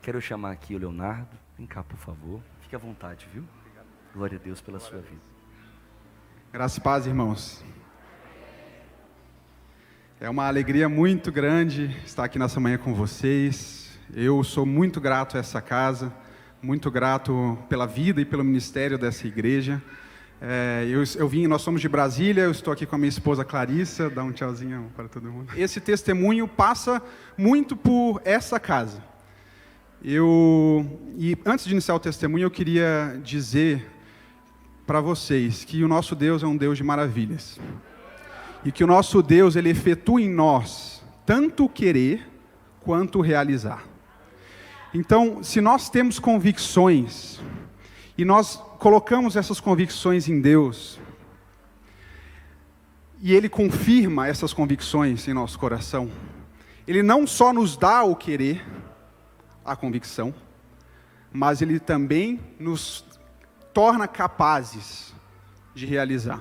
Quero chamar aqui o Leonardo. Vem cá, por favor. Fique à vontade, viu? Glória a Deus pela sua vida. Graças e paz, irmãos. É uma alegria muito grande estar aqui nessa manhã com vocês. Eu sou muito grato a essa casa, muito grato pela vida e pelo ministério dessa igreja. Nós somos de Brasília, eu estou aqui com a minha esposa Clarissa, dá um tchauzinho para todo mundo. Esse testemunho passa muito por essa casa. E antes de iniciar o testemunho, eu queria dizer para vocês que o nosso Deus é um Deus de maravilhas. E que o nosso Deus, Ele efetua em nós tanto o querer quanto o realizar. Então, se nós temos convicções e nós colocamos essas convicções em Deus, e Ele confirma essas convicções em nosso coração, Ele não só nos dá o querer, a convicção, mas Ele também nos torna capazes de realizar.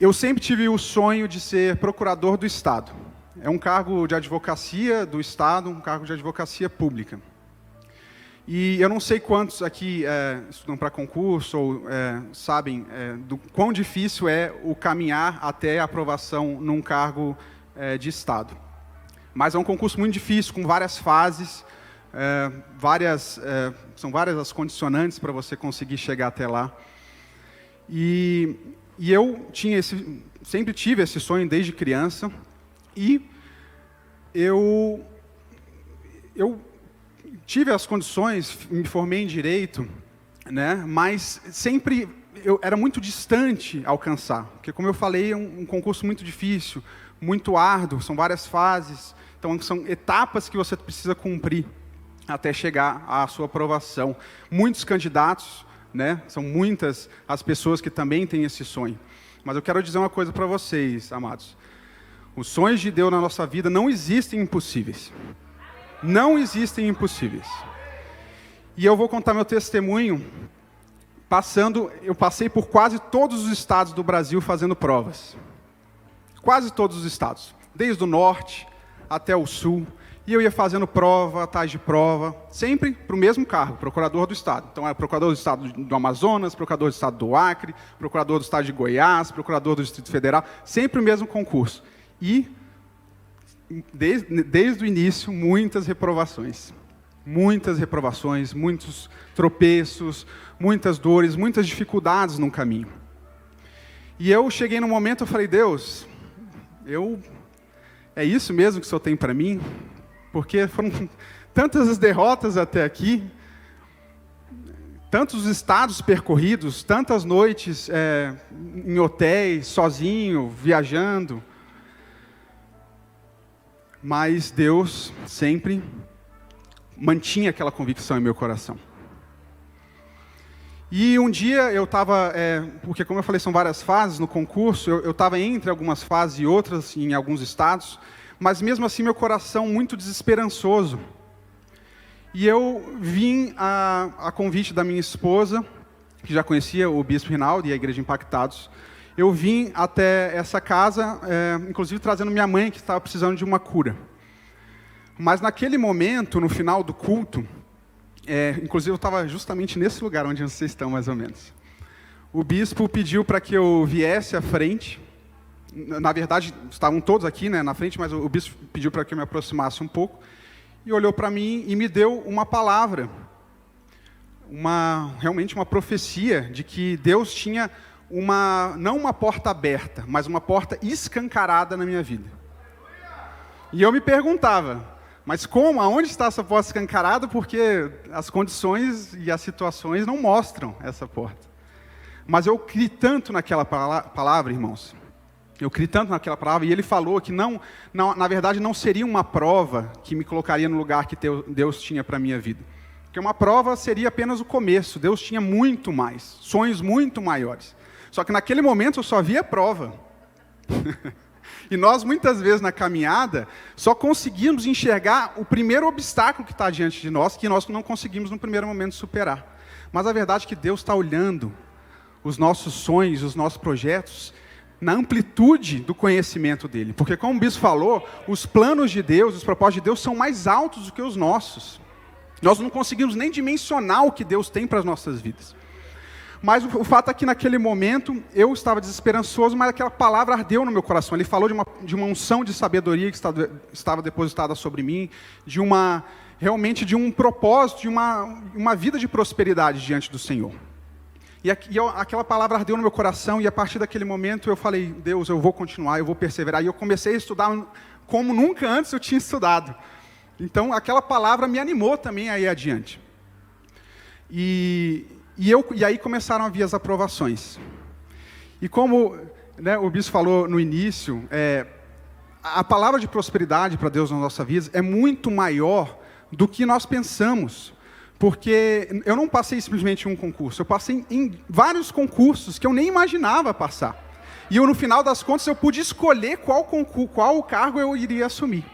Eu sempre tive o sonho de ser procurador do Estado. É um cargo de advocacia do Estado, um cargo de advocacia pública. E eu não sei quantos aqui estudam para concurso ou sabem do quão difícil é o caminhar até a aprovação num cargo de Estado. Mas é um concurso muito difícil, com várias fases, são várias as condicionantes para você conseguir chegar até lá. E eu sempre tive esse sonho desde criança, e eu tive as condições, me formei em Direito, né, mas sempre eu era muito distante alcançar, porque, como eu falei, é um concurso muito difícil, muito árduo, são várias fases, então são etapas que você precisa cumprir até chegar à sua aprovação. Muitos candidatos, né, são muitas as pessoas que também têm esse sonho. Mas eu quero dizer uma coisa para vocês, amados. Os sonhos de Deus na nossa vida não existem impossíveis. Não existem impossíveis. E eu vou contar meu testemunho eu passei por quase todos os estados do Brasil fazendo provas. Quase todos os estados. Desde o norte até o sul. E eu ia fazendo prova, atrás de prova, sempre para o mesmo cargo, procurador do Estado. Então, era procurador do Estado do Amazonas, procurador do Estado do Acre, procurador do Estado de Goiás, procurador do Distrito Federal, sempre o mesmo concurso. E, desde o início, muitas reprovações, muitos tropeços, muitas dores, muitas dificuldades no caminho. E eu cheguei num momento, eu falei, Deus, é isso mesmo que o Senhor tem para mim? Porque foram tantas as derrotas até aqui, tantos estados percorridos, tantas noites em hotéis, sozinho, viajando. Mas Deus sempre mantinha aquela convicção em meu coração. E um dia eu estava, porque como eu falei, são várias fases no concurso, eu estava entre algumas fases e outras em alguns estados, mas mesmo assim meu coração muito desesperançoso. E eu vim a convite da minha esposa, que já conhecia o Bispo Rinaldo e a Igreja Impactados, eu vim até essa casa, inclusive trazendo minha mãe, que estava precisando de uma cura. Mas naquele momento, no final do culto, inclusive eu estava justamente nesse lugar onde vocês estão, mais ou menos. O bispo pediu para que eu viesse à frente. Na verdade, estavam todos aqui, né, na frente, mas o bispo pediu para que eu me aproximasse um pouco. E olhou para mim e me deu uma palavra. Realmente uma profecia de que Deus tinha não uma porta aberta, mas uma porta escancarada na minha vida. E eu me perguntava, mas como? Aonde está essa porta escancarada? Porque as condições e as situações não mostram essa porta. Mas eu criei tanto naquela palavra, irmãos. Eu criei tanto naquela palavra, e ele falou que na verdade não seria uma prova que me colocaria no lugar que Deus tinha para a minha vida. Porque uma prova seria apenas o começo, Deus tinha muito mais, sonhos muito maiores. Só que naquele momento eu só via prova. E nós muitas vezes na caminhada só conseguimos enxergar o primeiro obstáculo que está diante de nós, que nós não conseguimos no primeiro momento superar. Mas a verdade é que Deus está olhando os nossos sonhos, os nossos projetos, na amplitude do conhecimento dele. Porque, como o bispo falou, os planos de Deus, os propósitos de Deus são mais altos do que os nossos. Nós não conseguimos nem dimensionar o que Deus tem para as nossas vidas. Mas o fato é que naquele momento eu estava desesperançoso, mas aquela palavra ardeu no meu coração. Ele falou de uma unção de sabedoria que estava depositada sobre mim, realmente de um propósito, de uma vida de prosperidade diante do Senhor. E aquela palavra ardeu no meu coração, e a partir daquele momento eu falei, Deus, eu vou continuar, eu vou perseverar. E eu comecei a estudar como nunca antes eu tinha estudado. Então aquela palavra me animou também a ir adiante. E aí começaram a vir as aprovações. E como, né, o bispo falou no início, a palavra de prosperidade para Deus na nossa vida é muito maior do que nós pensamos. Porque eu não passei simplesmente em um concurso, eu passei em vários concursos que eu nem imaginava passar. E no final das contas eu pude escolher qual cargo eu iria assumir.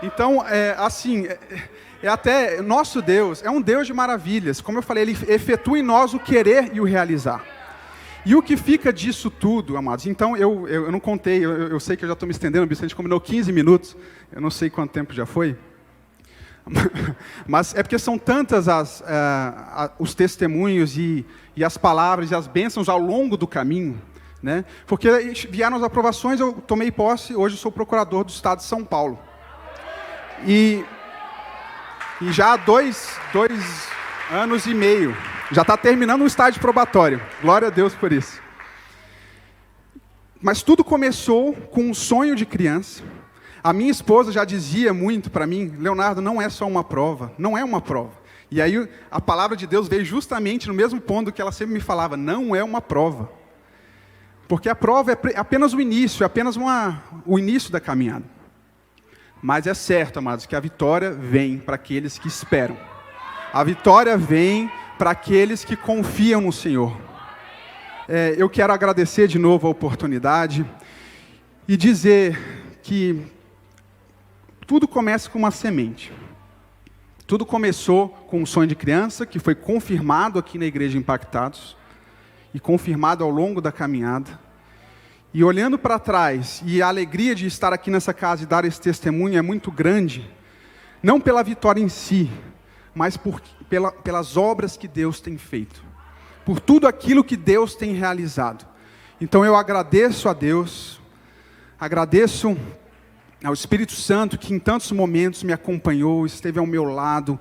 Então, até nosso Deus é um Deus de maravilhas. Como eu falei, Ele efetua em nós o querer e o realizar. E o que fica disso tudo, amados? Então, eu não contei, eu sei que eu já estou me estendendo, a gente combinou 15 minutos, eu não sei quanto tempo já foi. Mas é porque são tantas os testemunhos e as palavras e as bênçãos ao longo do caminho, né? Porque vieram as aprovações, eu tomei posse, hoje eu sou procurador do estado de São Paulo. E já há 2 anos e meio, já está terminando o estágio probatório. Glória a Deus por isso. Mas tudo começou com um sonho de criança. A minha esposa já dizia muito para mim, Leonardo, não é só uma prova, não é uma prova. E aí a palavra de Deus veio justamente no mesmo ponto que ela sempre me falava, não é uma prova. Porque a prova é apenas o início, é apenas o início da caminhada. Mas é certo, amados, que a vitória vem para aqueles que esperam. A vitória vem para aqueles que confiam no Senhor. Eu quero agradecer de novo a oportunidade e dizer que tudo começa com uma semente. Tudo começou com um sonho de criança, que foi confirmado aqui na Igreja Impactados, e confirmado ao longo da caminhada. E olhando para trás, e a alegria de estar aqui nessa casa e dar esse testemunho é muito grande, não pela vitória em si, mas pelas obras que Deus tem feito, por tudo aquilo que Deus tem realizado. Então eu agradeço a Deus, agradeço ao Espírito Santo que em tantos momentos me acompanhou, esteve ao meu lado.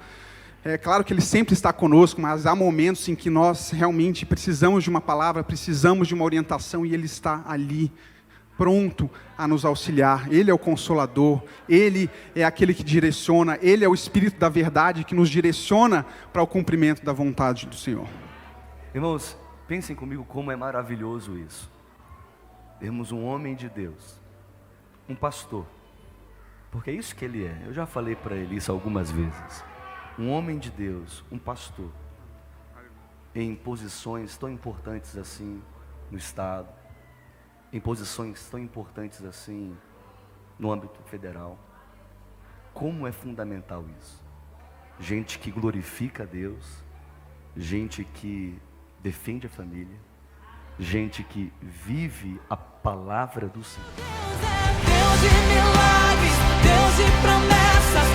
É claro que Ele sempre está conosco, mas há momentos em que nós realmente precisamos de uma palavra, precisamos de uma orientação, e Ele está ali, pronto a nos auxiliar. Ele é o Consolador, Ele é aquele que direciona, Ele é o Espírito da verdade que nos direciona para o cumprimento da vontade do Senhor. Irmãos, pensem comigo como é maravilhoso isso. Termos um homem de Deus, um pastor, porque é isso que ele é. Eu já falei para ele isso algumas vezes. Um homem de Deus, um pastor, em posições tão importantes assim no Estado, em posições tão importantes assim no âmbito federal. Como é fundamental isso? Gente que glorifica a Deus, gente que defende a família, gente que vive a palavra do Senhor. Deus é Deus de milagres, Deus de promessas,